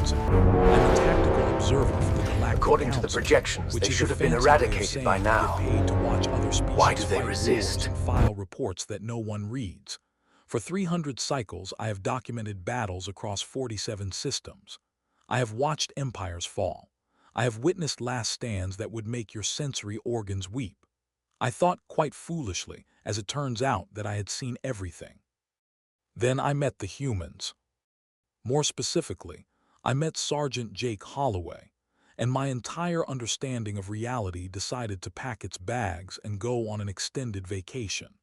3000. I'm a tactical observer for the Galactic According to the Council, projections, which they is should a have been fancy way of eradicated saying by you now. get paid to watch other species Why do they fight resist? wars and file reports that no one reads. For 300 cycles, I have documented battles across 47 systems. I have watched empires fall. I have witnessed last stands that would make your sensory organs weep. I thought quite foolishly, as it turns out, that I had seen everything. Then I met the humans. More specifically, I met Sergeant Jake Holloway, and my entire understanding of reality decided to pack its bags and go on an extended vacation.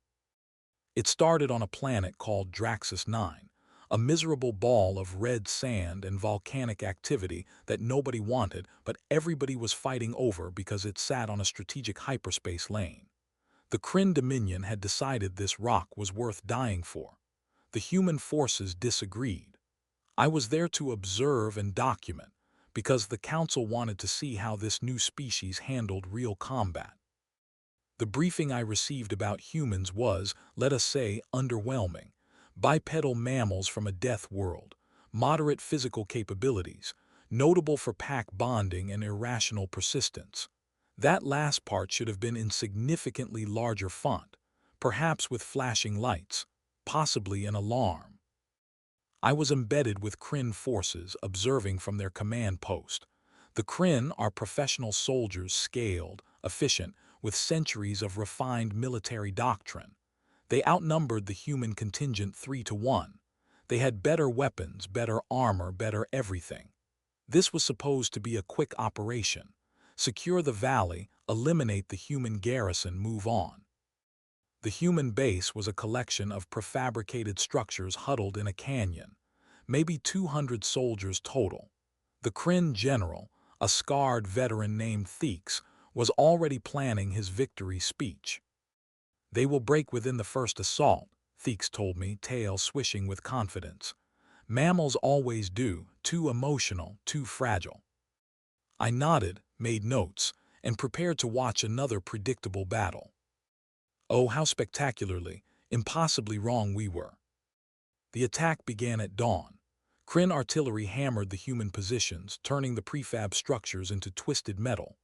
It started on a planet called Draxus 9, a miserable ball of red sand and volcanic activity that nobody wanted but everybody was fighting over because it sat on a strategic hyperspace lane. The Crin Dominion had decided this rock was worth dying for. The human forces disagreed. I was there to observe and document, because the Council wanted to see how this new species handled real combat. The briefing I received about humans was, let us say, underwhelming. Bipedal mammals from a death world, moderate physical capabilities, notable for pack bonding and irrational persistence. That last part should have been in significantly larger font, perhaps with flashing lights, possibly an alarm. I was embedded with Crin forces, observing from their command post. The Crin are professional soldiers, scaled, efficient, with centuries of refined military doctrine. They outnumbered the human contingent 3-1. They had better weapons, better armor, better everything. This was supposed to be a quick operation. Secure the valley, eliminate the human garrison, move on. The human base was a collection of prefabricated structures huddled in a canyon. Maybe 200 soldiers total. The Crin general, a scarred veteran named Theeks, was already planning his victory speech. They will break within the first assault, Theeks told me, tail swishing with confidence. Mammals always do, too emotional, too fragile. I nodded, made notes, and prepared to watch another predictable battle. Oh, how spectacularly, impossibly wrong we were. The attack began at dawn. Crin artillery hammered the human positions, turning the prefab structures into twisted metal.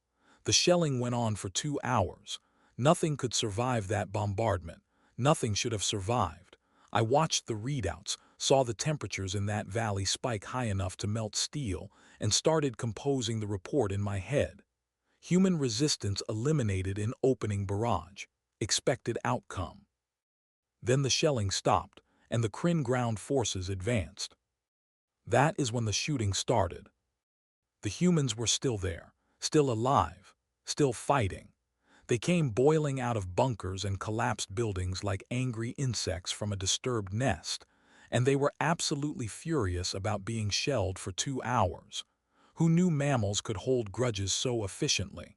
The shelling went on for 2 hours. Nothing could survive that bombardment. Nothing should have survived. I watched the readouts, saw the temperatures in that valley spike high enough to melt steel, and started composing the report in my head. Human resistance eliminated in opening barrage. Expected outcome. Then the shelling stopped, and the Crin ground forces advanced. That is when the shooting started. The humans were still there, still alive, still fighting. They came boiling out of bunkers and collapsed buildings like angry insects from a disturbed nest, and they were absolutely furious about being shelled for 2 hours. Who knew mammals could hold grudges so efficiently?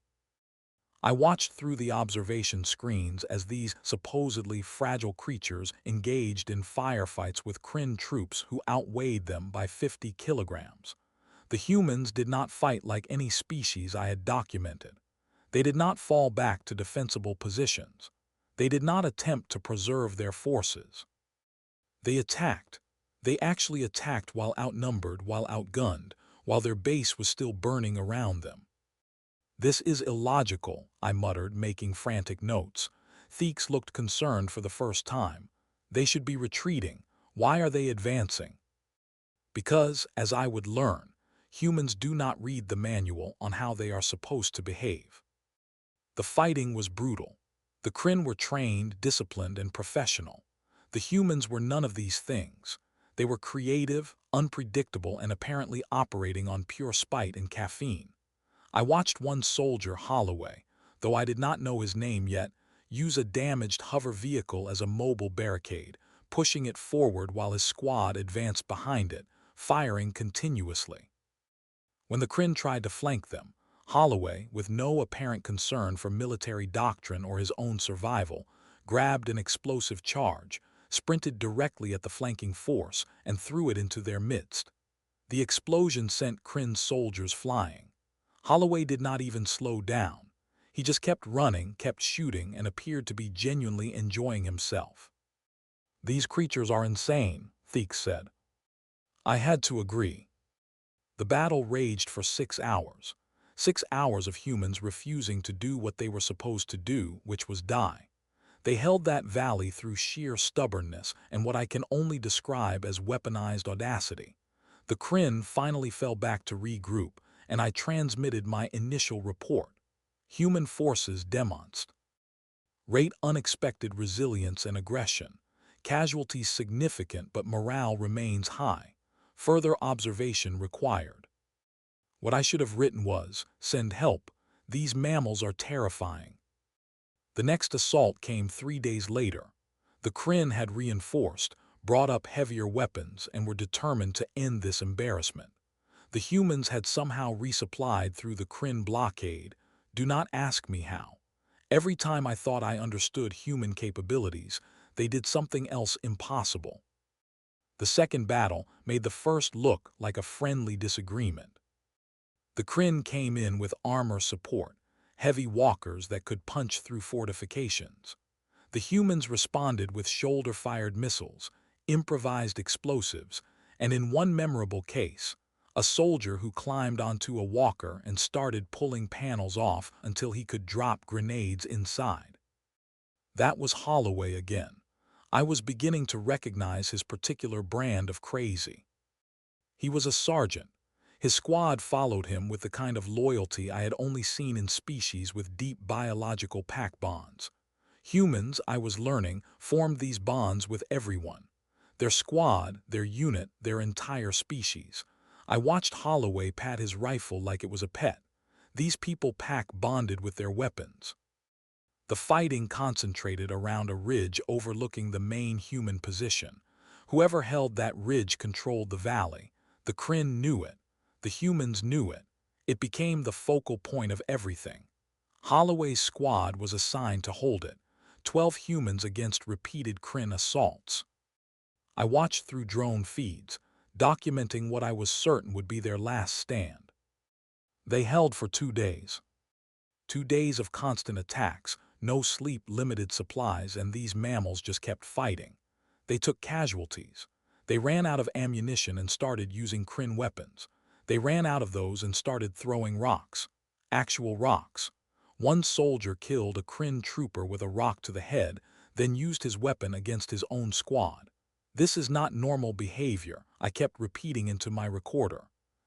I watched through the observation screens as these supposedly fragile creatures engaged in firefights with Crin troops who outweighed them by 50 kilograms. The humans did not fight like any species I had documented. They did not fall back to defensible positions. They did not attempt to preserve their forces. They attacked. They actually attacked while outnumbered, while outgunned, while their base was still burning around them. This is illogical, I muttered, making frantic notes. Theeks looked concerned for the first time. They should be retreating. Why are they advancing? Because, as I would learn, humans do not read the manual on how they are supposed to behave. The fighting was brutal. The Crin were trained, disciplined, and professional. The humans were none of these things. They were creative, unpredictable, and apparently operating on pure spite and caffeine. I watched one soldier, Holloway, though I did not know his name yet, use a damaged hover vehicle as a mobile barricade, pushing it forward while his squad advanced behind it, firing continuously. When the Crin tried to flank them, Holloway, with no apparent concern for military doctrine or his own survival, grabbed an explosive charge, sprinted directly at the flanking force, and threw it into their midst. The explosion sent Crin's soldiers flying. Holloway did not even slow down. He just kept running, kept shooting, and appeared to be genuinely enjoying himself. "These creatures are insane," Theeks said. I had to agree. The battle raged for 6 hours. 6 hours of humans refusing to do what they were supposed to do, which was die. They held that valley through sheer stubbornness and what I can only describe as weaponized audacity. The Crin finally fell back to regroup, and I transmitted my initial report. Human forces demonstrate rate unexpected resilience and aggression. Casualties significant, but morale remains high. Further observation required. What I should have written was, send help. These mammals are terrifying. The next assault came 3 days later. The Crin had reinforced, brought up heavier weapons, and were determined to end this embarrassment. The humans had somehow resupplied through the Crin blockade. Do not ask me how. Every time I thought I understood human capabilities, they did something else impossible. The second battle made the first look like a friendly disagreement. The Crin came in with armor support, heavy walkers that could punch through fortifications. The humans responded with shoulder-fired missiles, improvised explosives, and in one memorable case, a soldier who climbed onto a walker and started pulling panels off until he could drop grenades inside. That was Holloway again. I was beginning to recognize his particular brand of crazy. He was a sergeant. His squad followed him with the kind of loyalty I had only seen in species with deep biological pack bonds. Humans, I was learning, formed these bonds with everyone. Their squad, their unit, their entire species. I watched Holloway pat his rifle like it was a pet. These people pack bonded with their weapons. The fighting concentrated around a ridge overlooking the main human position. Whoever held that ridge controlled the valley. The Crin knew it. The humans knew it. It became the focal point of everything. Holloway's squad was assigned to hold it. 12 humans against repeated Crin assaults. I watched through drone feeds, documenting what I was certain would be their last stand. They held for 2 days. 2 days of constant attacks, no sleep, limited supplies, and these mammals just kept fighting. They took casualties. They ran out of ammunition and started using Crin weapons. They ran out of those and started throwing rocks. Actual rocks. One soldier killed a Crin trooper with a rock to the head, then used his weapon against his own squad. This is not normal behavior, I kept repeating into my recorder.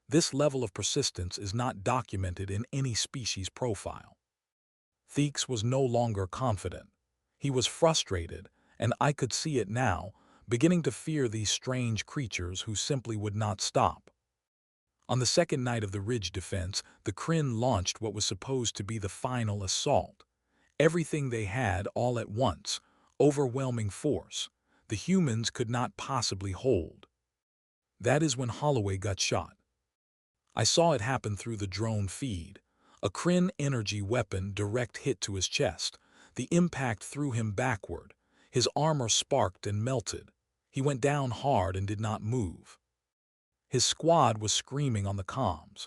This level of persistence is not documented in any species profile. Theeks was no longer confident. He was frustrated, and I could see it now, beginning to fear these strange creatures who simply would not stop. On the second night of the ridge defense, the Crin launched what was supposed to be the final assault. Everything they had all at once, overwhelming force. The humans could not possibly hold. That is when Holloway got shot. I saw it happen through the drone feed. A Crin energy weapon direct hit to his chest. The impact threw him backward. His armor sparked and melted. He went down hard and did not move. His squad was screaming on the comms.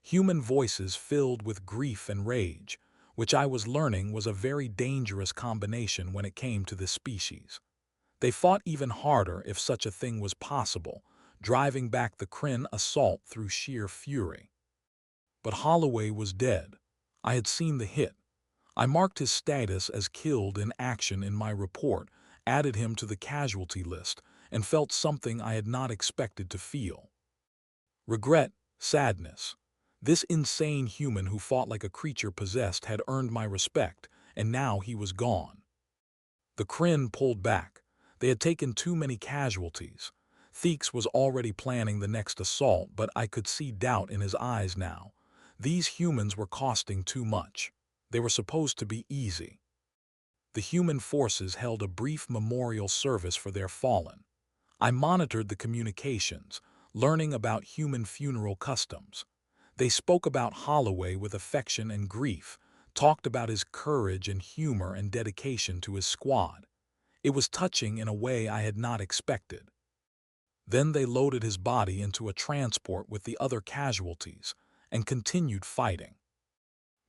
Human voices filled with grief and rage, which I was learning was a very dangerous combination when it came to this species. They fought even harder if such a thing was possible, driving back the Crin assault through sheer fury. But Holloway was dead. I had seen the hit. I marked his status as killed in action in my report, added him to the casualty list, and felt something I had not expected to feel. Regret, sadness. This insane human who fought like a creature possessed had earned my respect, and now he was gone. The Crin pulled back. They had taken too many casualties. Theeks was already planning the next assault, but I could see doubt in his eyes now. These humans were costing too much. They were supposed to be easy. The human forces held a brief memorial service for their fallen. I monitored the communications, learning about human funeral customs. They spoke about Holloway with affection and grief, talked about his courage and humor and dedication to his squad. It was touching in a way I had not expected. Then they loaded his body into a transport with the other casualties and continued fighting.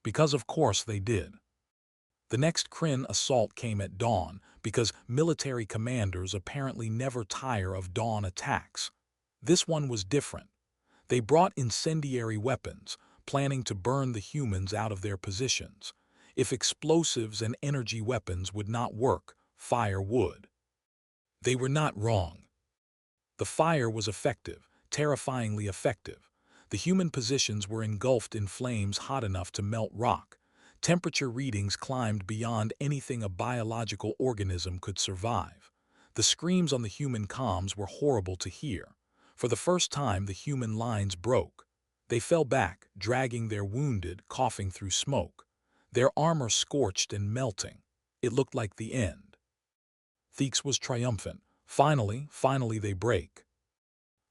Because of course they did. The next Crin assault came at dawn because military commanders apparently never tire of dawn attacks. This one was different. They brought incendiary weapons, planning to burn the humans out of their positions. If explosives and energy weapons would not work, fire would. They were not wrong. The fire was effective, terrifyingly effective. The human positions were engulfed in flames hot enough to melt rock. Temperature readings climbed beyond anything a biological organism could survive. The screams on the human comms were horrible to hear. For the first time, the human lines broke. They fell back, dragging their wounded, coughing through smoke. Their armor scorched and melting. It looked like the end. Theeks was triumphant. Finally they break.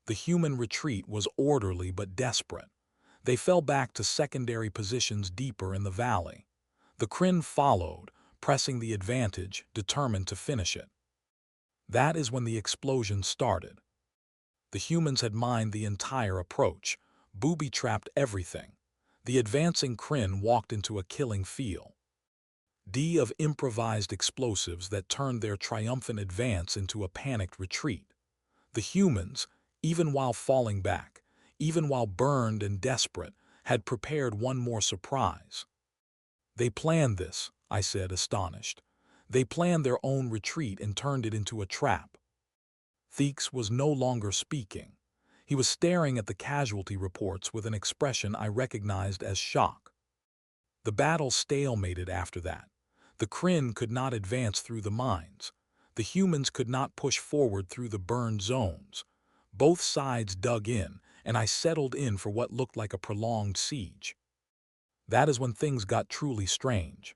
The human retreat was orderly but desperate. They fell back to secondary positions deeper in the valley. The Crin followed, pressing the advantage, determined to finish it. That is when the explosion started. The humans had mined the entire approach, booby-trapped everything. The advancing Crin walked into a killing field of improvised explosives that turned their triumphant advance into a panicked retreat. The humans, even while falling back, even while burned and desperate, had prepared one more surprise. They planned this, I said, astonished. They planned their own retreat and turned it into a trap. Theeks was no longer speaking. He was staring at the casualty reports with an expression I recognized as shock. The battle stalemated after that. The Crin could not advance through the mines. The humans could not push forward through the burned zones. Both sides dug in, and I settled in for what looked like a prolonged siege. That is when things got truly strange.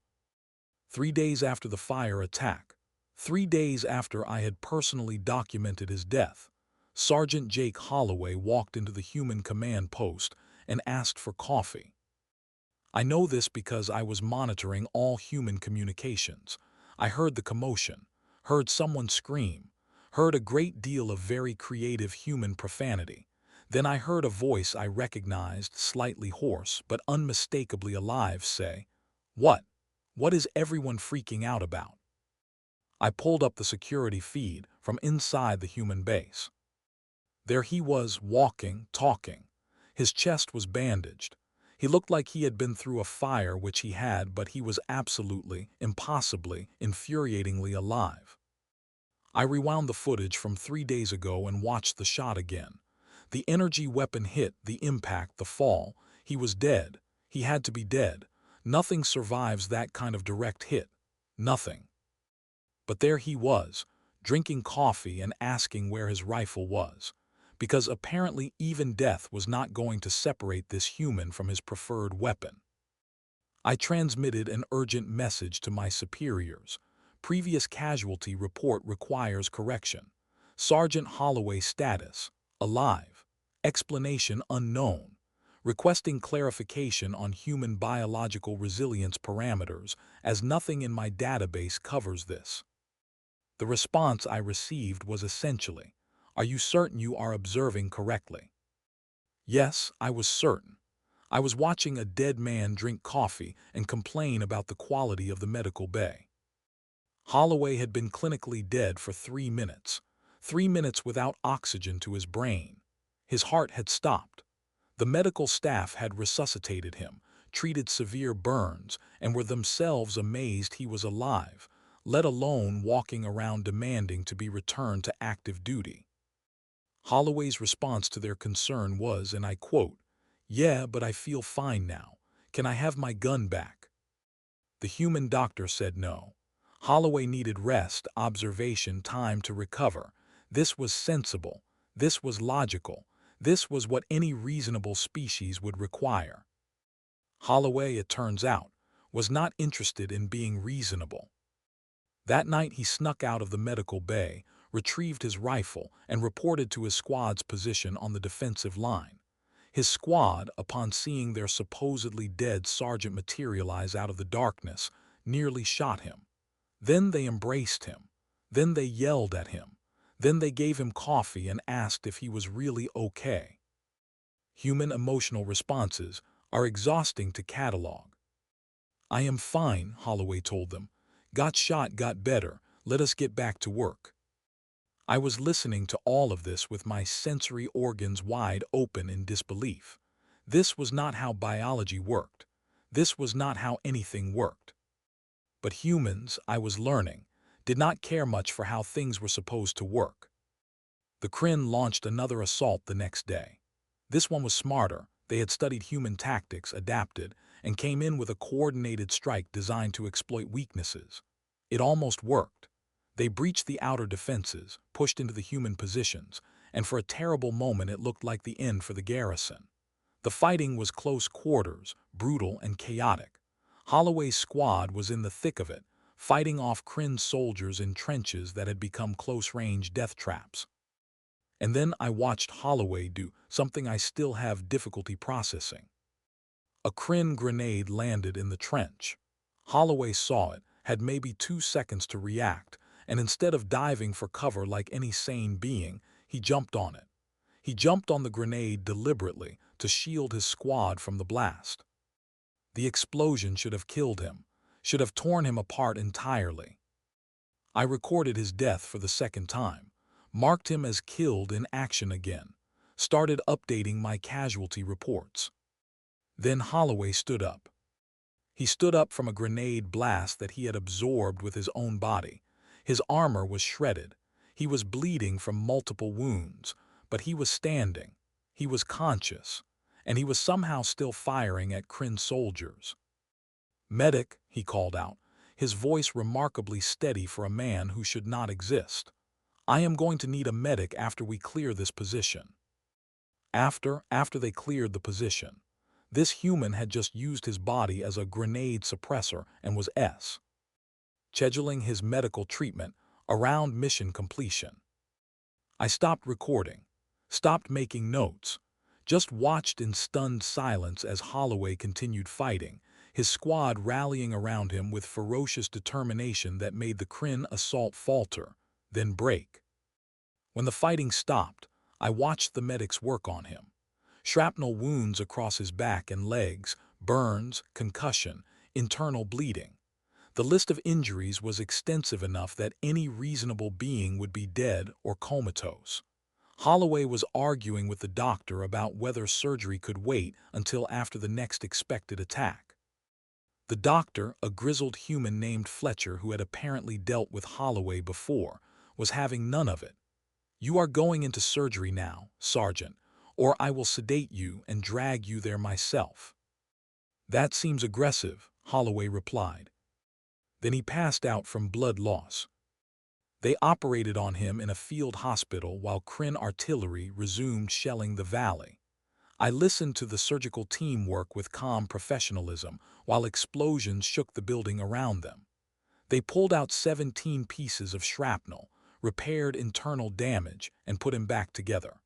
3 days after the fire attack, 3 days after I had personally documented his death, Sergeant Jake Holloway walked into the human command post and asked for coffee. I know this because I was monitoring all human communications. I heard the commotion, heard someone scream, heard a great deal of very creative human profanity. Then I heard a voice I recognized, slightly hoarse but unmistakably alive, say, "What? What is everyone freaking out about?" I pulled up the security feed from inside the human base. There he was, walking, talking. His chest was bandaged. He looked like he had been through a fire, which he had, but he was absolutely, impossibly, infuriatingly alive. I rewound the footage from 3 days ago and watched the shot again. The energy weapon hit, the impact, the fall. He was dead. He had to be dead. Nothing survives that kind of direct hit. Nothing. But there he was, drinking coffee and asking where his rifle was. Because apparently even death was not going to separate this human from his preferred weapon. I transmitted an urgent message to my superiors. Previous casualty report requires correction. Sergeant Holloway status, alive. Explanation unknown. Requesting clarification on human biological resilience parameters, as nothing in my database covers this. The response I received was essentially, "Are you certain you are observing correctly?" Yes, I was certain. I was watching a dead man drink coffee and complain about the quality of the medical bay. Holloway had been clinically dead for 3 minutes. 3 minutes without oxygen to his brain. His heart had stopped. The medical staff had resuscitated him, treated severe burns, and were themselves amazed he was alive, let alone walking around demanding to be returned to active duty. Holloway's response to their concern was, and I quote, "Yeah, but I feel fine now. Can I have my gun back?" The human doctor said no. Holloway needed rest, observation, time to recover. This was sensible. This was logical. This was what any reasonable species would require. Holloway, it turns out, was not interested in being reasonable. That night he snuck out of the medical bay, retrieved his rifle, and reported to his squad's position on the defensive line. His squad, upon seeing their supposedly dead sergeant materialize out of the darkness, nearly shot him. Then they embraced him. Then they yelled at him. Then they gave him coffee and asked if he was really okay. Human emotional responses are exhausting to catalog. "I am fine," Holloway told them. "Got shot, got better. Let us get back to work." I was listening to all of this with my sensory organs wide open in disbelief. This was not how biology worked. This was not how anything worked. But humans, I was learning, did not care much for how things were supposed to work. The Crin launched another assault the next day. This one was smarter. They had studied human tactics, adapted, and came in with a coordinated strike designed to exploit weaknesses. It almost worked. They breached the outer defenses, pushed into the human positions, and for a terrible moment it looked like the end for the garrison. The fighting was close quarters, brutal and chaotic. Holloway's squad was in the thick of it, fighting off Crin's soldiers in trenches that had become close-range death traps. And then I watched Holloway do something I still have difficulty processing. A Crin grenade landed in the trench. Holloway saw it, had maybe 2 seconds to react, and instead of diving for cover like any sane being, he jumped on it. He jumped on the grenade deliberately to shield his squad from the blast. The explosion should have killed him, should have torn him apart entirely. I recorded his death for the second time, marked him as killed in action again, started updating my casualty reports. Then Holloway stood up. He stood up from a grenade blast that he had absorbed with his own body. His armor was shredded. He was bleeding from multiple wounds, but he was standing. He was conscious, and he was somehow still firing at Crin soldiers. "Medic," he called out, his voice remarkably steady for a man who should not exist. "I am going to need a medic after we clear this position." After they cleared the position. This human had just used his body as a grenade suppressor and was scheduling his medical treatment around mission completion. I stopped recording, stopped making notes, just watched in stunned silence as Holloway continued fighting, his squad rallying around him with ferocious determination that made the Crin assault falter, then break. When the fighting stopped, I watched the medics work on him. Shrapnel wounds across his back and legs, burns, concussion, internal bleeding. The list of injuries was extensive enough that any reasonable being would be dead or comatose. Holloway was arguing with the doctor about whether surgery could wait until after the next expected attack. The doctor, a grizzled human named Fletcher who had apparently dealt with Holloway before, was having none of it. "You are going into surgery now, Sergeant, or I will sedate you and drag you there myself." "That seems aggressive," Holloway replied. Then he passed out from blood loss. They operated on him in a field hospital while Crin artillery resumed shelling the valley. I listened to the surgical team work with calm professionalism while explosions shook the building around them. They pulled out 17 pieces of shrapnel, repaired internal damage, and put him back together.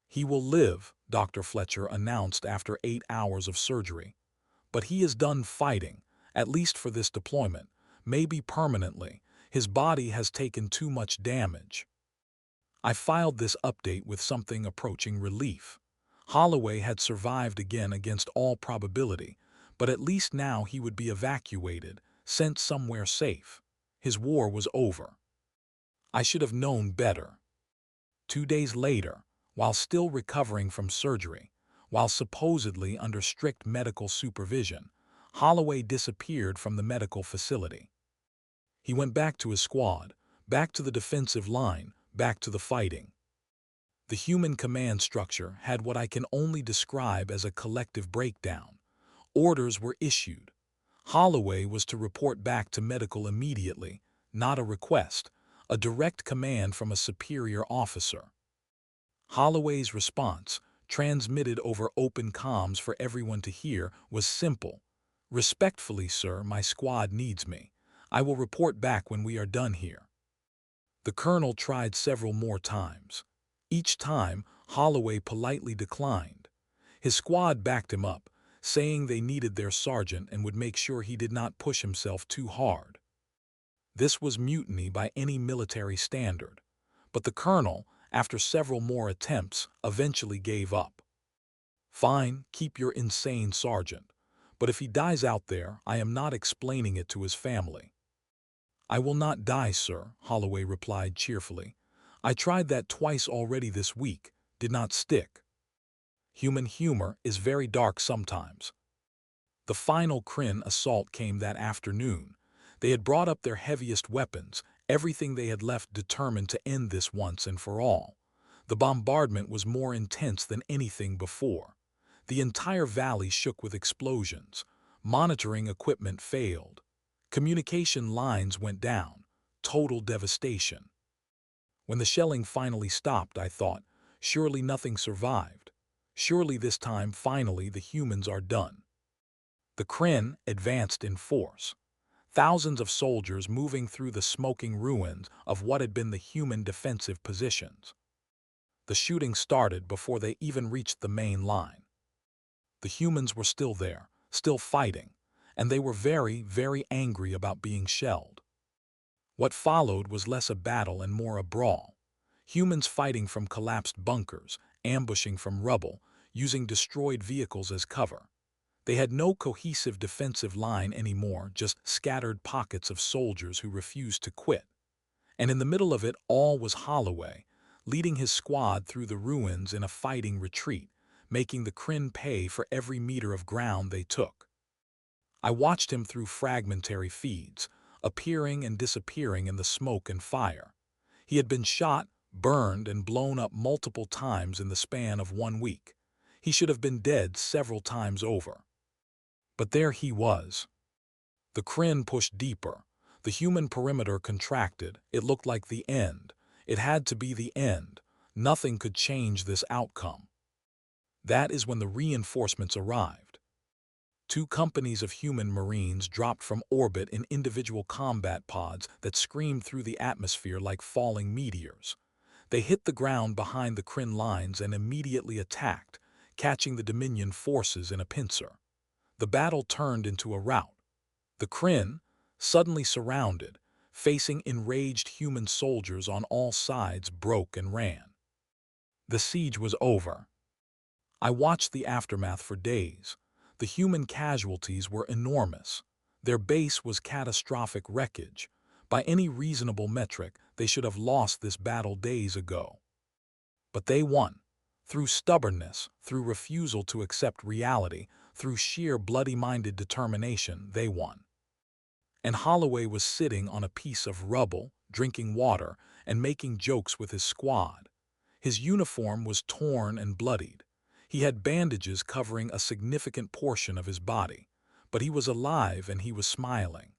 "He will live," Dr. Fletcher announced after 8 hours of surgery. "But he is done fighting, at least for this deployment, maybe permanently. His body has taken too much damage." I filed this update with something approaching relief. Holloway had survived again against all probability, but at least now he would be evacuated, sent somewhere safe. His war was over. I should have known better. 2 days later, while still recovering from surgery, while supposedly under strict medical supervision, Holloway disappeared from the medical facility. He went back to his squad, back to the defensive line, back to the fighting. The human command structure had what I can only describe as a collective breakdown. Orders were issued. Holloway was to report back to medical immediately, not a request, a direct command from a superior officer. Holloway's response, transmitted over open comms for everyone to hear, was simple. "Respectfully, sir, my squad needs me. I will report back when we are done here." The colonel tried several more times. Each time, Holloway politely declined. His squad backed him up, saying they needed their sergeant and would make sure he did not push himself too hard. This was mutiny by any military standard, but the colonel, after several more attempts, eventually gave up. "Fine, keep your insane sergeant, but if he dies out there, I am not explaining it to his family." "I will not die, sir," Holloway replied cheerfully. I tried that twice already this week. Did not stick. Human humor is very dark sometimes. The final Crin assault came that afternoon. They had brought up their heaviest weapons, everything they had left determined to end this once and for all. The bombardment was more intense than anything before. The entire valley shook with explosions. Monitoring equipment failed. Communication lines went down. Total devastation. When the shelling finally stopped, I thought, surely nothing survived. Surely this time, finally, the humans are done. The Crin advanced in force. Thousands of soldiers moving through the smoking ruins of what had been the human defensive positions. The shooting started before they even reached the main line. The humans were still there, still fighting, and they were very, very angry about being shelled. What followed was less a battle and more a brawl. Humans fighting from collapsed bunkers, ambushing from rubble, using destroyed vehicles as cover. They had no cohesive defensive line anymore, just scattered pockets of soldiers who refused to quit. And in the middle of it all was Holloway, leading his squad through the ruins in a fighting retreat, making the Crin pay for every meter of ground they took. I watched him through fragmentary feeds, appearing and disappearing in the smoke and fire. He had been shot, burned, and blown up multiple times in the span of 1 week. He should have been dead several times over. But there he was. The Crin pushed deeper. The human perimeter contracted. It looked like the end. It had to be the end. Nothing could change this outcome. That is when the reinforcements arrived. 2 companies of human marines dropped from orbit in individual combat pods that screamed through the atmosphere like falling meteors. They hit the ground behind the Crin lines and immediately attacked, catching the Dominion forces in a pincer. The battle turned into a rout. The Crin, suddenly surrounded, facing enraged human soldiers on all sides, broke and ran. The siege was over. I watched the aftermath for days. The human casualties were enormous. Their base was catastrophic wreckage. By any reasonable metric, they should have lost this battle days ago. But they won. Through stubbornness, through refusal to accept reality, through sheer bloody-minded determination, they won. And Holloway was sitting on a piece of rubble, drinking water, and making jokes with his squad. His uniform was torn and bloodied. He had bandages covering a significant portion of his body, but he was alive and he was smiling.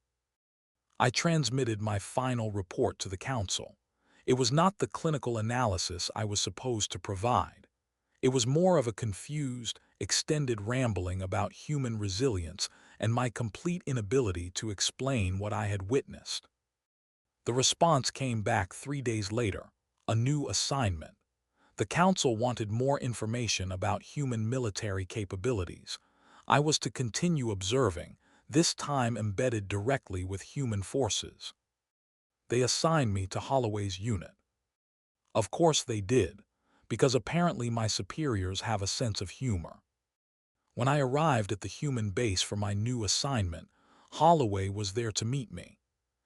I transmitted my final report to the council. It was not the clinical analysis I was supposed to provide. It was more of a confused, extended rambling about human resilience and my complete inability to explain what I had witnessed. The response came back 3 days later, a new assignment. The council wanted more information about human military capabilities. I was to continue observing, this time embedded directly with human forces. They assigned me to Holloway's unit. Of course they did, because apparently my superiors have a sense of humor. When I arrived at the human base for my new assignment, Holloway was there to meet me.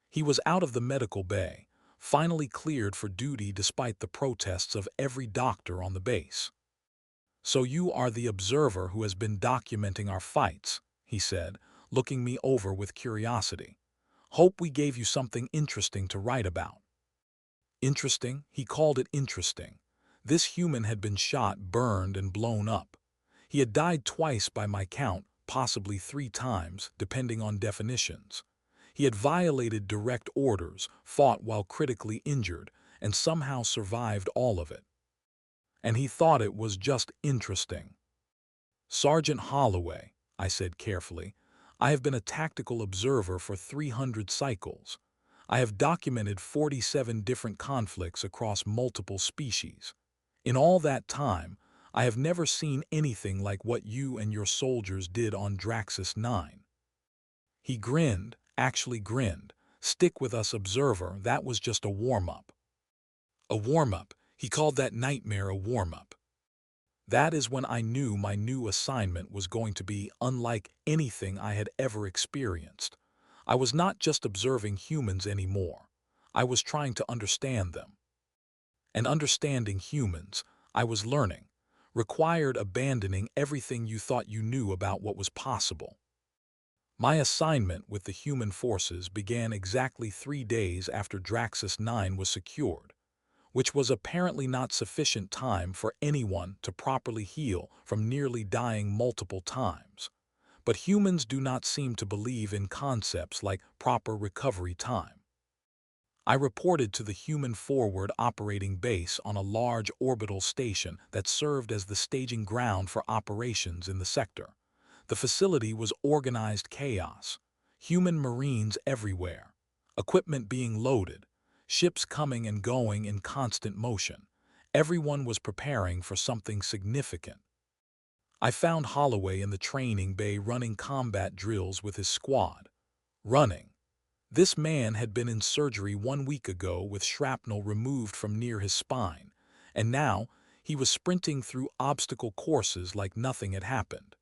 He was out of the medical bay, finally cleared for duty despite the protests of every doctor on the base. "So you are the observer who has been documenting our fights," he said, looking me over with curiosity. "Hope we gave you something interesting to write about." Interesting? He called it interesting. This human had been shot, burned, and blown up. He had died twice by my count, possibly 3 times, depending on definitions. He had violated direct orders, fought while critically injured, and somehow survived all of it. And he thought it was just interesting. "Sergeant Holloway," I said carefully, "I have been a tactical observer for 300 cycles. I have documented 47 different conflicts across multiple species. In all that time, I have never seen anything like what you and your soldiers did on Draxus 9. He grinned, actually grinned. "Stick with us, observer, that was just a warm-up." A warm-up. He called that nightmare a warm-up. That is when I knew my new assignment was going to be unlike anything I had ever experienced. I was not just observing humans anymore. I was trying to understand them. And understanding humans, I was learning, required abandoning everything you thought you knew about what was possible. My assignment with the human forces began exactly 3 days after Draxus 9 was secured, which was apparently not sufficient time for anyone to properly heal from nearly dying multiple times. But humans do not seem to believe in concepts like proper recovery time. I reported to the Human Forward Operating Base on a large orbital station that served as the staging ground for operations in the sector. The facility was organized chaos, human marines everywhere, equipment being loaded, ships coming and going in constant motion. Everyone was preparing for something significant. I found Holloway in the training bay running combat drills with his squad. Running. This man had been in surgery 1 week ago with shrapnel removed from near his spine, and now he was sprinting through obstacle courses like nothing had happened.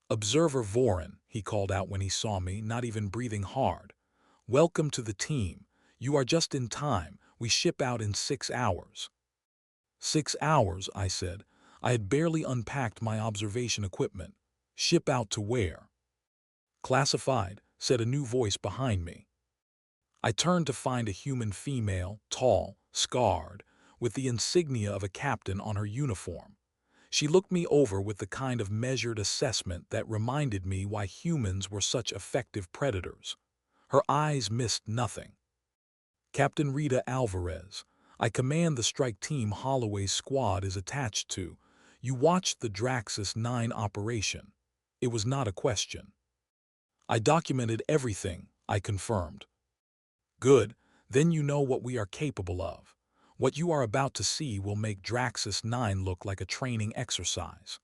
"Observer Vorin," he called out when he saw me, not even breathing hard. "Welcome to the team. You are just in time. We ship out in 6 hours." 6 hours, I said. I had barely unpacked my observation equipment. "Ship out to where?" "Classified," said a new voice behind me. I turned to find a human female, tall, scarred, with the insignia of a captain on her uniform. She looked me over with the kind of measured assessment that reminded me why humans were such effective predators. Her eyes missed nothing. "Captain Rita Alvarez. I command the strike team Holloway's squad is attached to. You watched the Draxus 9 operation." It was not a question. "I documented everything," I confirmed. "Good, then you know what we are capable of. What you are about to see will make Draxus 9 look like a training exercise."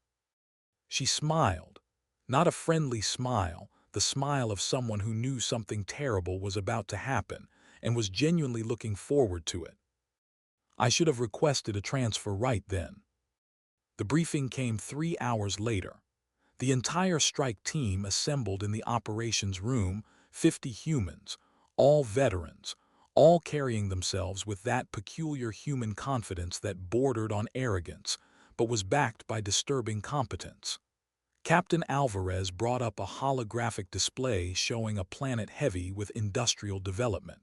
She smiled. Not a friendly smile, the smile of someone who knew something terrible was about to happen and was genuinely looking forward to it. I should have requested a transfer right then. The briefing came 3 hours later. The entire strike team assembled in the operations room, 50 humans, all veterans, all carrying themselves with that peculiar human confidence that bordered on arrogance, but was backed by disturbing competence. Captain Alvarez brought up a holographic display showing a planet heavy with industrial development.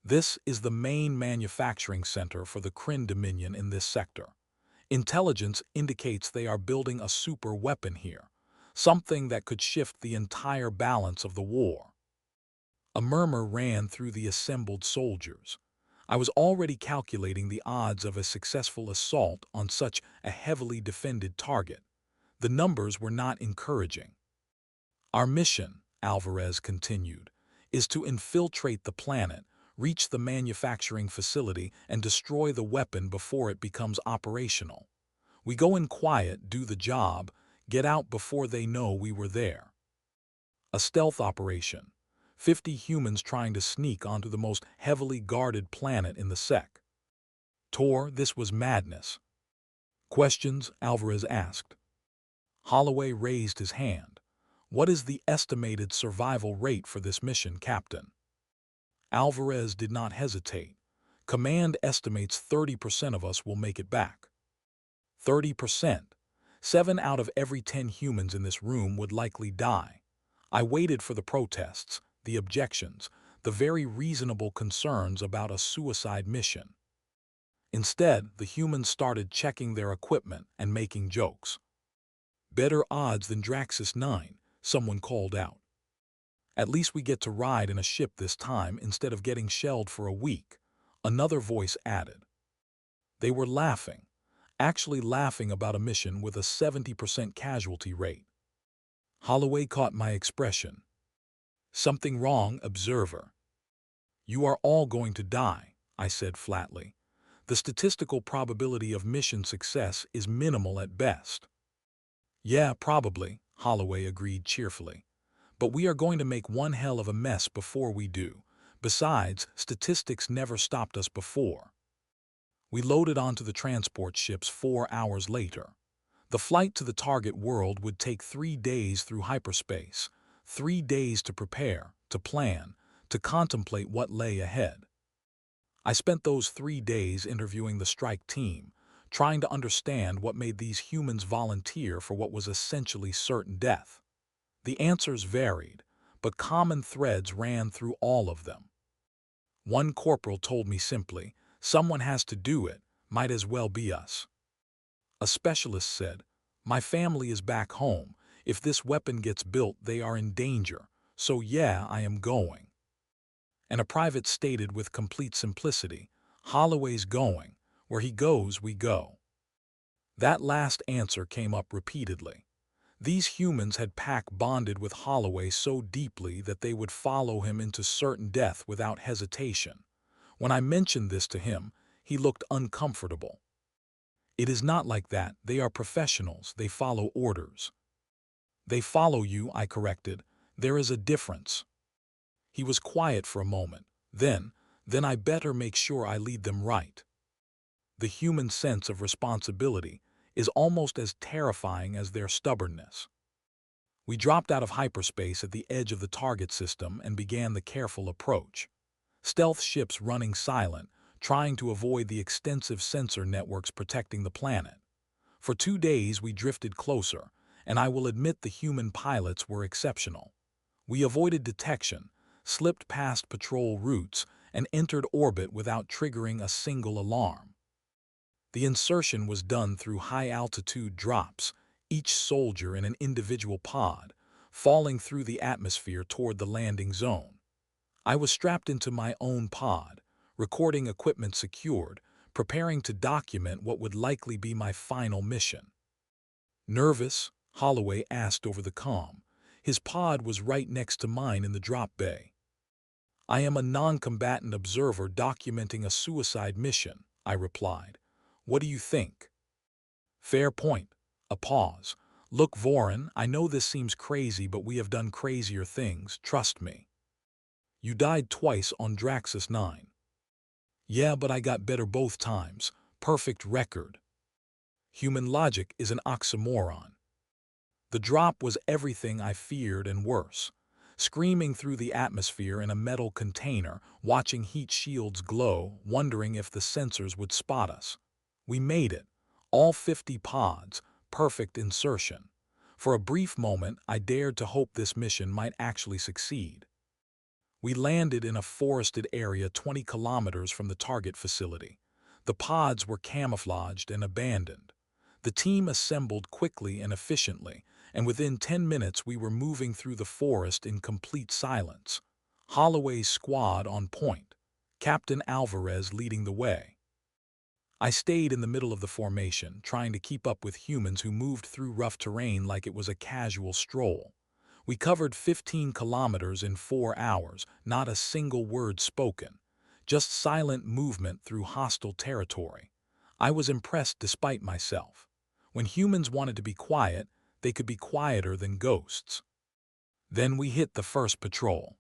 "This is the main manufacturing center for the Crin Dominion in this sector. Intelligence indicates they are building a super weapon here, something that could shift the entire balance of the war." A murmur ran through the assembled soldiers. I was already calculating the odds of a successful assault on such a heavily defended target. The numbers were not encouraging. "Our mission," Alvarez continued, "is to infiltrate the planet, reach the manufacturing facility, and destroy the weapon before it becomes operational. We go in quiet, do the job, get out before they know we were there. A stealth operation. 50 humans trying to sneak onto the most heavily guarded planet in the sec. Tor, this was madness." "Questions?" Alvarez asked. Holloway raised his hand. "What is the estimated survival rate for this mission, Captain?" Alvarez did not hesitate. "Command estimates 30% of us will make it back." 30%. 7 out of every 10 humans in this room would likely die. I waited for the protests, the objections, the very reasonable concerns about a suicide mission. Instead, the humans started checking their equipment and making jokes. "Better odds than Draxus 9, someone called out. "At least we get to ride in a ship this time instead of getting shelled for a week," another voice added. They were laughing, actually laughing about a mission with a 70% casualty rate. Holloway caught my expression. "Something wrong, observer." "You are all going to die," I said flatly. "The statistical probability of mission success is minimal at best." "Yeah, probably," Holloway agreed cheerfully. "But we are going to make one hell of a mess before we do. Besides, statistics never stopped us before." We loaded onto the transport ships 4 hours later. The flight to the target world would take 3 days through hyperspace, 3 days to prepare, to plan, to contemplate what lay ahead. I spent those 3 days interviewing the strike team, trying to understand what made these humans volunteer for what was essentially certain death. The answers varied, but common threads ran through all of them. One corporal told me simply, "Someone has to do it, might as well be us." A specialist said, "My family is back home. If this weapon gets built, they are in danger. So yeah, I am going." And a private stated with complete simplicity, "Holloway's going. Where he goes, we go." That last answer came up repeatedly. These humans had pack bonded with Holloway so deeply that they would follow him into certain death without hesitation. When I mentioned this to him, he looked uncomfortable. "It is not like that. They are professionals. They follow orders." "They follow you," I corrected. "There is a difference." He was quiet for a moment. Then I better make sure I lead them right. The human sense of responsibility is almost as terrifying as their stubbornness. We dropped out of hyperspace at the edge of the target system and began the careful approach. Stealth ships running silent, trying to avoid the extensive sensor networks protecting the planet. For 2 days we drifted closer, and I will admit the human pilots were exceptional. We avoided detection, slipped past patrol routes, and entered orbit without triggering a single alarm. The insertion was done through high-altitude drops, each soldier in an individual pod, falling through the atmosphere toward the landing zone. I was strapped into my own pod, recording equipment secured, preparing to document what would likely be my final mission. "Nervous?" Holloway asked over the comm. His pod was right next to mine in the drop bay. "I am a non-combatant observer documenting a suicide mission," I replied. "What do you think?" "Fair point." A pause. "Look, Voron, I know this seems crazy, but we have done crazier things, trust me." "You died twice on Draxus 9. "Yeah, but I got better both times. Perfect record." Human logic is an oxymoron. The drop was everything I feared and worse. Screaming through the atmosphere in a metal container, watching heat shields glow, wondering if the sensors would spot us. We made it. All 50 pods, perfect insertion. For a brief moment, I dared to hope this mission might actually succeed. We landed in a forested area 20 kilometers from the target facility. The pods were camouflaged and abandoned. The team assembled quickly and efficiently, and within 10 minutes we were moving through the forest in complete silence. Holloway's squad on point, Captain Alvarez leading the way. I stayed in the middle of the formation, trying to keep up with humans who moved through rough terrain like it was a casual stroll. We covered 15 kilometers in 4 hours, not a single word spoken, just silent movement through hostile territory. I was impressed despite myself. When humans wanted to be quiet, they could be quieter than ghosts. Then we hit the first patrol.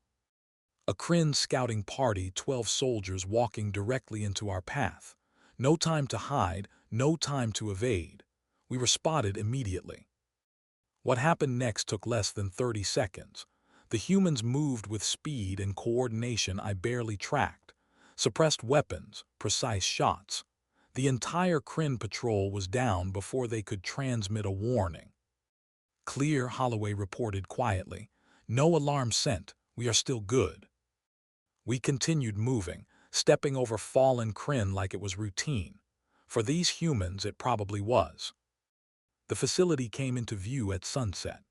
A Crin scouting party, 12 soldiers walking directly into our path. No time to hide, no time to evade. We were spotted immediately. What happened next took less than 30 seconds. The humans moved with speed and coordination I barely tracked. Suppressed weapons, precise shots. The entire Crin patrol was down before they could transmit a warning. "Clear," Holloway reported quietly. "No alarm sent. We are still good." We continued moving, stepping over fallen Crin like it was routine. For these humans, it probably was. The facility came into view at sunset.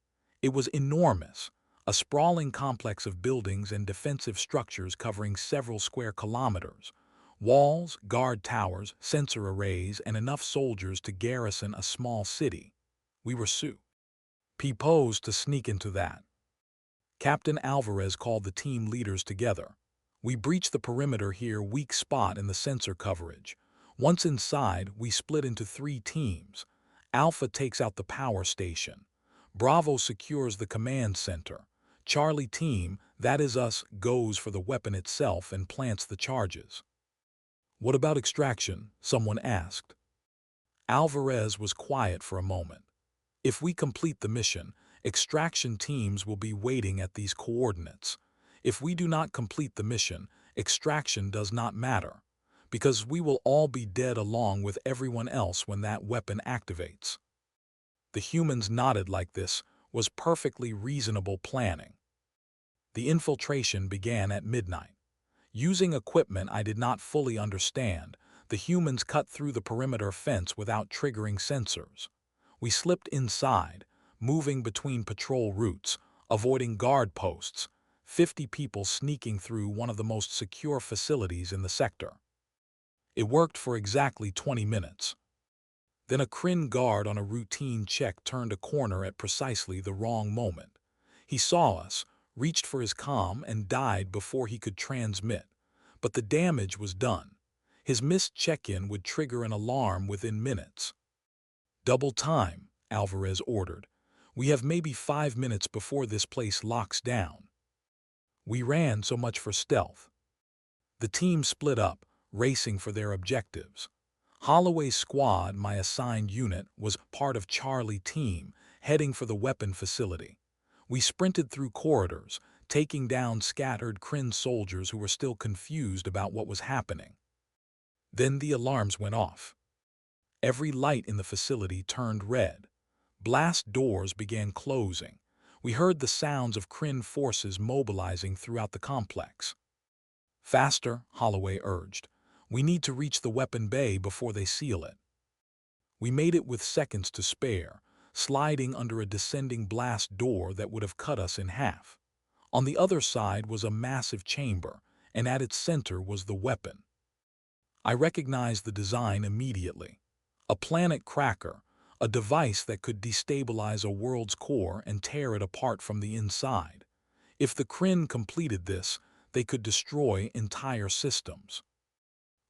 It was enormous, a sprawling complex of buildings and defensive structures covering several square kilometers. Walls, guard towers, sensor arrays, and enough soldiers to garrison a small city. We were supposed to sneak into that. Captain Alvarez called the team leaders together. "We breached the perimeter here, weak spot in the sensor coverage. Once inside, we split into 3 teams. Alpha takes out the power station. Bravo secures the command center. Charlie team, that is us, goes for the weapon itself and plants the charges." "What about extraction?" someone asked. Alvarez was quiet for a moment. "If we complete the mission, extraction teams will be waiting at these coordinates. If we do not complete the mission, extraction does not matter. because we will all be dead along with everyone else when that weapon activates. The humans nodded like this was perfectly reasonable planning. The infiltration began at midnight. Using equipment I did not fully understand, the humans cut through the perimeter fence without triggering sensors. We slipped inside, moving between patrol routes, avoiding guard posts, 50 people sneaking through one of the most secure facilities in the sector. It worked for exactly 20 minutes. Then a Crin guard on a routine check turned a corner at precisely the wrong moment. He saw us, reached for his comm, and died before he could transmit. But the damage was done. His missed check-in would trigger an alarm within minutes. "Double time," Alvarez ordered. "We have maybe 5 minutes before this place locks down." We ran, so much for stealth. The team split up, racing for their objectives. Holloway's squad, my assigned unit, was part of Charlie team, heading for the weapon facility. We sprinted through corridors, taking down scattered Crin soldiers who were still confused about what was happening. Then the alarms went off. Every light in the facility turned red. Blast doors began closing. We heard the sounds of Crin forces mobilizing throughout the complex. "Faster," Holloway urged. "We need to reach the weapon bay before they seal it." We made it with seconds to spare, sliding under a descending blast door that would have cut us in half. On the other side was a massive chamber, and at its center was the weapon. I recognized the design immediately. A planet cracker, a device that could destabilize a world's core and tear it apart from the inside. If the Crin completed this, they could destroy entire systems.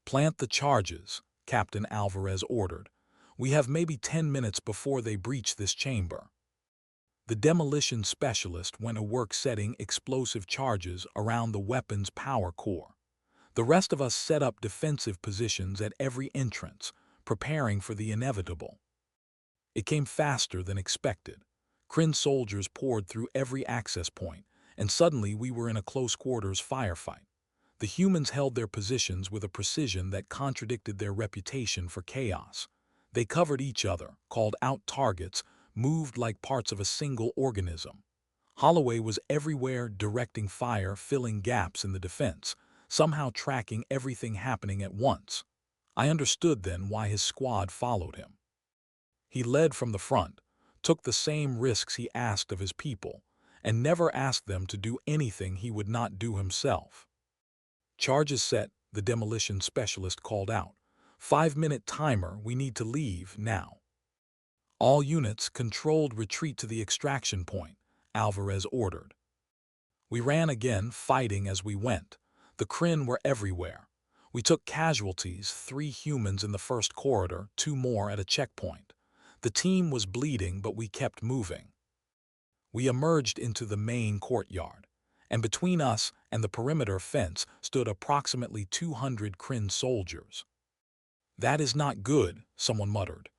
"Plant the charges," Captain Alvarez ordered. "We have maybe 10 minutes before they breach this chamber." The demolition specialist went to work setting explosive charges around the weapon's power core. The rest of us set up defensive positions at every entrance, preparing for the inevitable. It came faster than expected. Crin soldiers poured through every access point, and suddenly we were in a close-quarters firefight. The humans held their positions with a precision that contradicted their reputation for chaos. They covered each other, called out targets, moved like parts of a single organism. Holloway was everywhere, directing fire, filling gaps in the defense, somehow tracking everything happening at once. I understood then why his squad followed him. He led from the front, took the same risks he asked of his people, and never asked them to do anything he would not do himself. "Charges set," the demolition specialist called out. 5-minute timer, we need to leave now." "All units, controlled retreat to the extraction point," Alvarez ordered. We ran again, fighting as we went. The Crin were everywhere. We took casualties, 3 humans in the first corridor, 2 more at a checkpoint. The team was bleeding, but we kept moving. We emerged into the main courtyard, and between us and the perimeter fence stood approximately 200 Crin soldiers. "That is not good," someone muttered.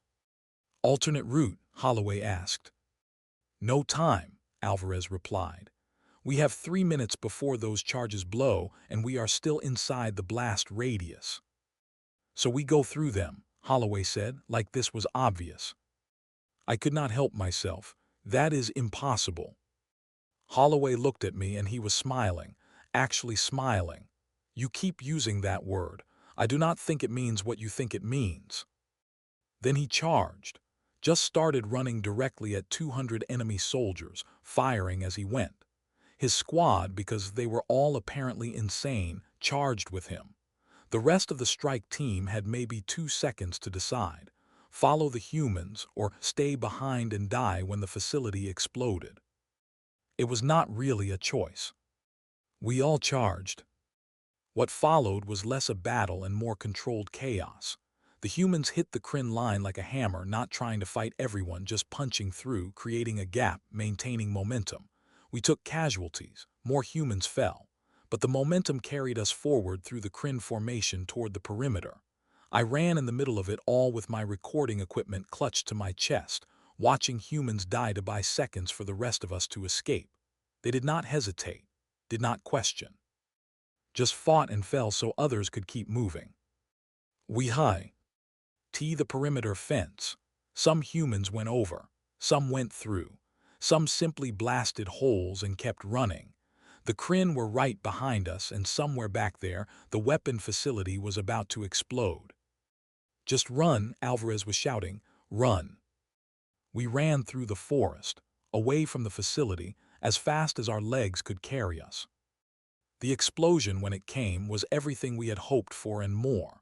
"Alternate route?" Holloway asked. "No time," Alvarez replied. "We have 3 minutes before those charges blow, and we are still inside the blast radius." "So we go through them," Holloway said, like this was obvious. I could not help myself. "That is impossible." Holloway looked at me and he was smiling, actually smiling. "You keep using that word. I do not think it means what you think it means." Then he charged, just started running directly at 200 enemy soldiers, firing as he went. His squad, because they were all apparently insane, charged with him. The rest of the strike team had maybe 2 seconds to decide: follow the humans or stay behind and die when the facility exploded. It was not really a choice. We all charged. What followed was less a battle and more controlled chaos. The humans hit the Crin line like a hammer, not trying to fight everyone, just punching through, creating a gap, maintaining momentum. We took casualties, more humans fell, but the momentum carried us forward through the Crin formation toward the perimeter. I ran in the middle of it all with my recording equipment clutched to my chest, watching humans die to buy seconds for the rest of us to escape. They did not hesitate, did not question. Just fought and fell so others could keep moving. We high T the perimeter fence. Some humans went over, some went through, some simply blasted holes and kept running. The Crin were right behind us, and somewhere back there, the weapon facility was about to explode. Just run, Alvarez was shouting. Run. We ran through the forest, away from the facility, as fast as our legs could carry us. The explosion, when it came, was everything we had hoped for and more.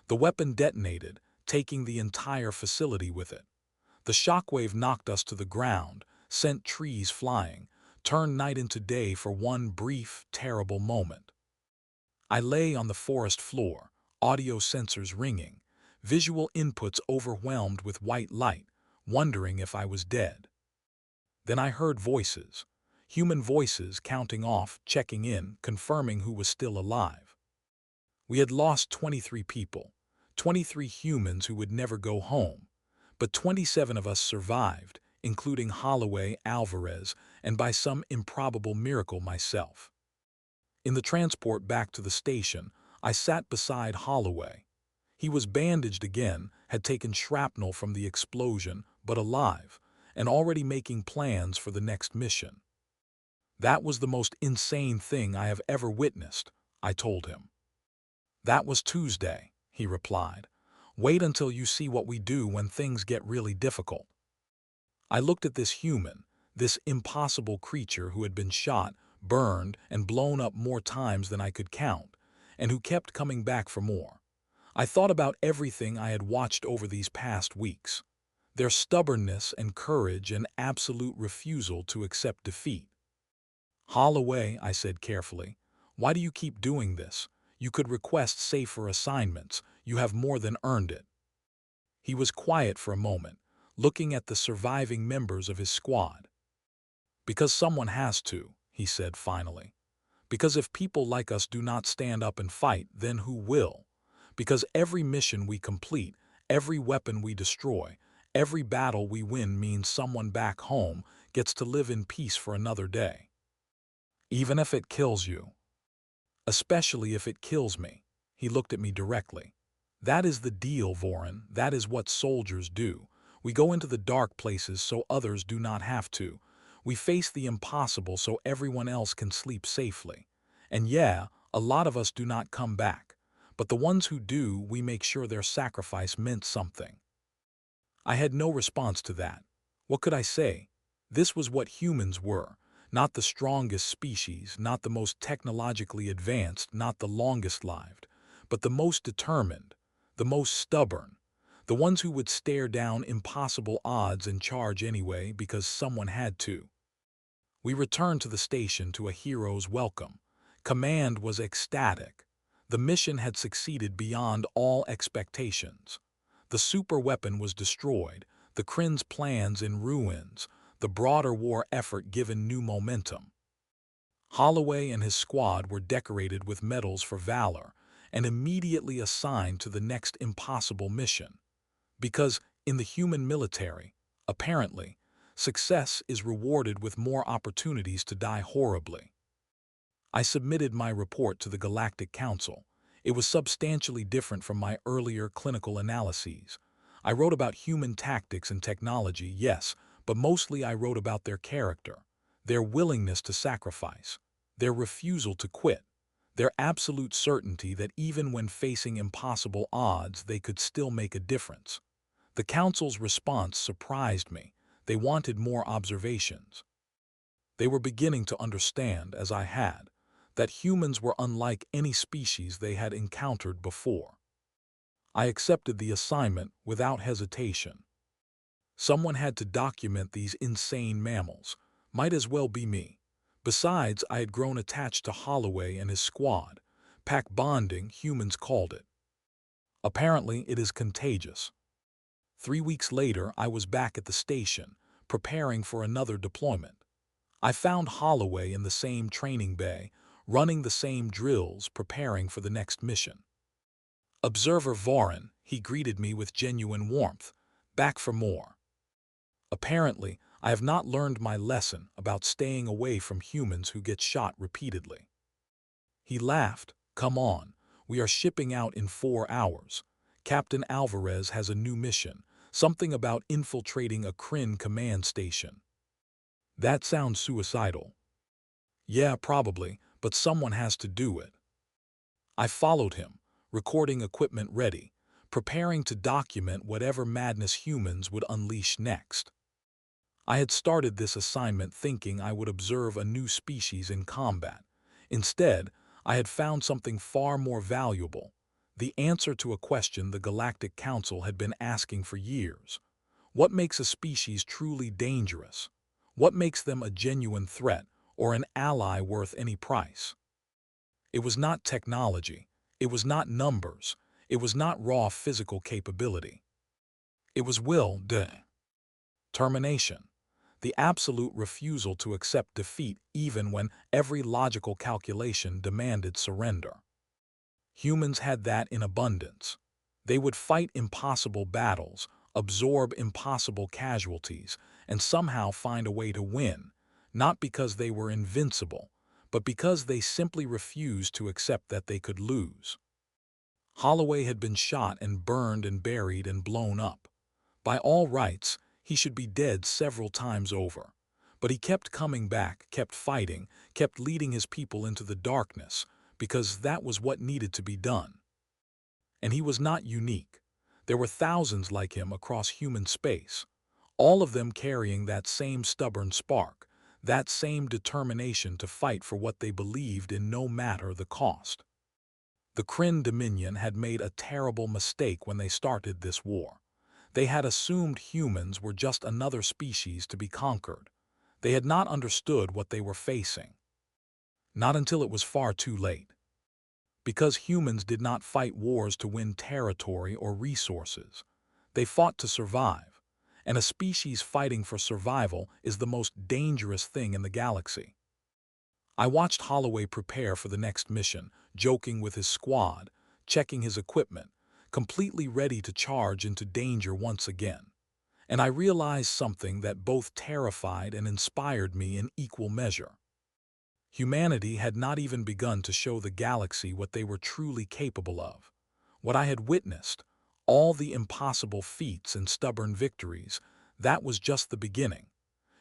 The weapon detonated, taking the entire facility with it. The shockwave knocked us to the ground, sent trees flying, turned night into day for one brief, terrible moment. I lay on the forest floor, audio sensors ringing, visual inputs overwhelmed with white light, wondering if I was dead. Then I heard voices, human voices counting off, checking in, confirming who was still alive. We had lost 23 people, 23 humans who would never go home, but 27 of us survived, including Holloway, Alvarez, and by some improbable miracle myself. In the transport back to the station, I sat beside Holloway. He was bandaged again, had taken shrapnel from the explosion, but alive, and already making plans for the next mission. That was the most insane thing I have ever witnessed, I told him. That was Tuesday, he replied. Wait until you see what we do when things get really difficult. I looked at this human, this impossible creature who had been shot, burned, and blown up more times than I could count, and who kept coming back for more. I thought about everything I had watched over these past weeks. Their stubbornness and courage and absolute refusal to accept defeat. Holloway, I said carefully, why do you keep doing this? You could request safer assignments. You have more than earned it. He was quiet for a moment, looking at the surviving members of his squad. Because someone has to, he said finally. Because if people like us do not stand up and fight, then who will? Because every mission we complete, every weapon we destroy, every battle we win means someone back home gets to live in peace for another day. Even if it kills you. Especially if it kills me. He looked at me directly. That is the deal, Vorin. That is what soldiers do. We go into the dark places so others do not have to. We face the impossible so everyone else can sleep safely. And yeah, a lot of us do not come back. But the ones who do, we make sure their sacrifice meant something. I had no response to that. What could I say? This was what humans were. Not the strongest species, not the most technologically advanced, not the longest lived, but the most determined, the most stubborn, the ones who would stare down impossible odds and charge anyway because someone had to. We returned to the station to a hero's welcome. Command was ecstatic. The mission had succeeded beyond all expectations. The superweapon was destroyed, the Crin's plans in ruins, the broader war effort given new momentum. Holloway and his squad were decorated with medals for valor and immediately assigned to the next impossible mission. Because, in the human military, apparently, success is rewarded with more opportunities to die horribly. I submitted my report to the Galactic Council. It was substantially different from my earlier clinical analyses. I wrote about human tactics and technology, yes, but mostly I wrote about their character, their willingness to sacrifice, their refusal to quit, their absolute certainty that even when facing impossible odds, they could still make a difference. The Council's response surprised me. They wanted more observations. They were beginning to understand, as I had, that humans were unlike any species they had encountered before. I accepted the assignment without hesitation. Someone had to document these insane mammals. Might as well be me. Besides, I had grown attached to Holloway and his squad. Pack bonding, humans called it. Apparently, it is contagious. 3 weeks later, I was back at the station, preparing for another deployment. I found Holloway in the same training bay, running the same drills, preparing for the next mission. Observer Vorin, he greeted me with genuine warmth. Back for more. Apparently, I have not learned my lesson about staying away from humans who get shot repeatedly. He laughed. Come on, we are shipping out in 4 hours. Captain Alvarez has a new mission, something about infiltrating a Crin command station. That sounds suicidal. Yeah, probably, but someone has to do it. I followed him, recording equipment ready, preparing to document whatever madness humans would unleash next. I had started this assignment thinking I would observe a new species in combat. Instead, I had found something far more valuable, the answer to a question the Galactic Council had been asking for years. What makes a species truly dangerous? What makes them a genuine threat or an ally worth any price? It was not technology. It was not numbers. It was not raw physical capability. It was determination, the absolute refusal to accept defeat even when every logical calculation demanded surrender. Humans had that in abundance. They would fight impossible battles, absorb impossible casualties, and somehow find a way to win, not because they were invincible, but because they simply refused to accept that they could lose. Holloway had been shot and burned and buried and blown up. By all rights, he should be dead several times over. But he kept coming back, kept fighting, kept leading his people into the darkness, because that was what needed to be done. And he was not unique. There were thousands like him across human space, all of them carrying that same stubborn spark, that same determination to fight for what they believed in no matter the cost. The Crin Dominion had made a terrible mistake when they started this war. They had assumed humans were just another species to be conquered. They had not understood what they were facing. Not until it was far too late. Because humans did not fight wars to win territory or resources. They fought to survive. And a species fighting for survival is the most dangerous thing in the galaxy. I watched Holloway prepare for the next mission, joking with his squad, checking his equipment, completely ready to charge into danger once again. And I realized something that both terrified and inspired me in equal measure. Humanity had not even begun to show the galaxy what they were truly capable of. What I had witnessed, all the impossible feats and stubborn victories, that was just the beginning.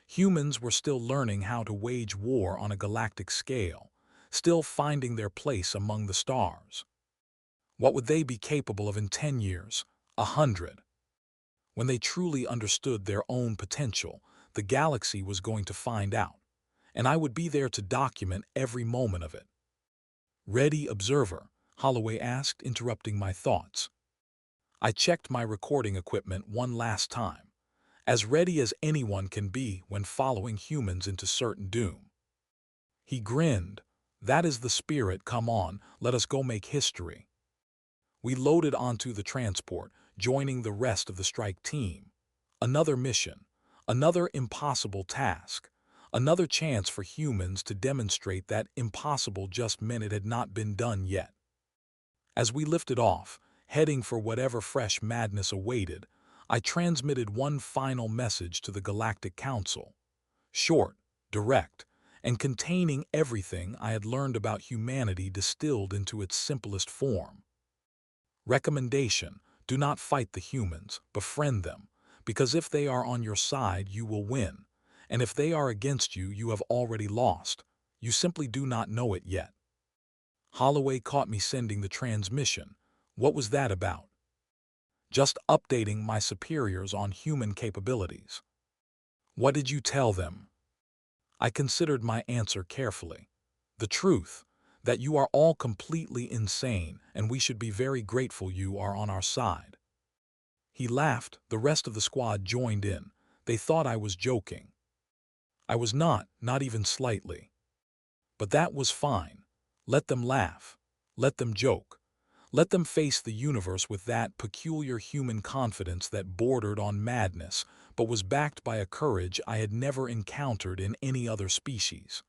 Humans were still learning how to wage war on a galactic scale, still finding their place among the stars. What would they be capable of in 10 years, 100? When they truly understood their own potential, the galaxy was going to find out, and I would be there to document every moment of it. "Ready, observer?" Holloway asked, interrupting my thoughts. I checked my recording equipment one last time, as ready as anyone can be when following humans into certain doom. He grinned. "That is the spirit. Come on, let us go make history." We loaded onto the transport, joining the rest of the strike team. Another mission, another impossible task, another chance for humans to demonstrate that impossible just meant it had not been done yet. As we lifted off, heading for whatever fresh madness awaited, I transmitted one final message to the Galactic Council. Short, direct, and containing everything I had learned about humanity distilled into its simplest form. Recommendation: do not fight the humans, befriend them, because if they are on your side, you will win, and if they are against you, you have already lost. You simply do not know it yet. Holloway caught me sending the transmission. What was that about? Just updating my superiors on human capabilities. What did you tell them? I considered my answer carefully. The truth, that you are all completely insane and we should be very grateful you are on our side. He laughed. The rest of the squad joined in. They thought I was joking. I was not even slightly. But that was fine. Let them laugh. Let them joke. Let them face the universe with that peculiar human confidence that bordered on madness, but was backed by a courage I had never encountered in any other species.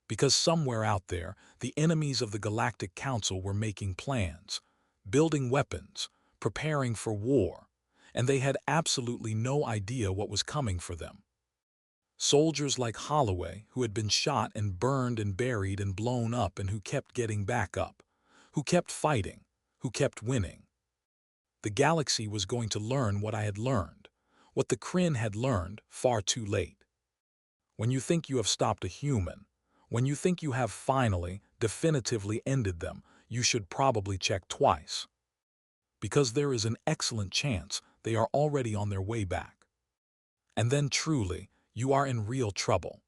Because somewhere out there, the enemies of the Galactic Council were making plans, building weapons, preparing for war, and they had absolutely no idea what was coming for them. Soldiers like Holloway, who had been shot and burned and buried and blown up and who kept getting back up, who kept fighting, who kept winning. The galaxy was going to learn what I had learned, what the Crin had learned far too late. When you think you have stopped a human, when you think you have finally, definitively ended them, you should probably check twice. Because there is an excellent chance they are already on their way back. And then truly, you are in real trouble.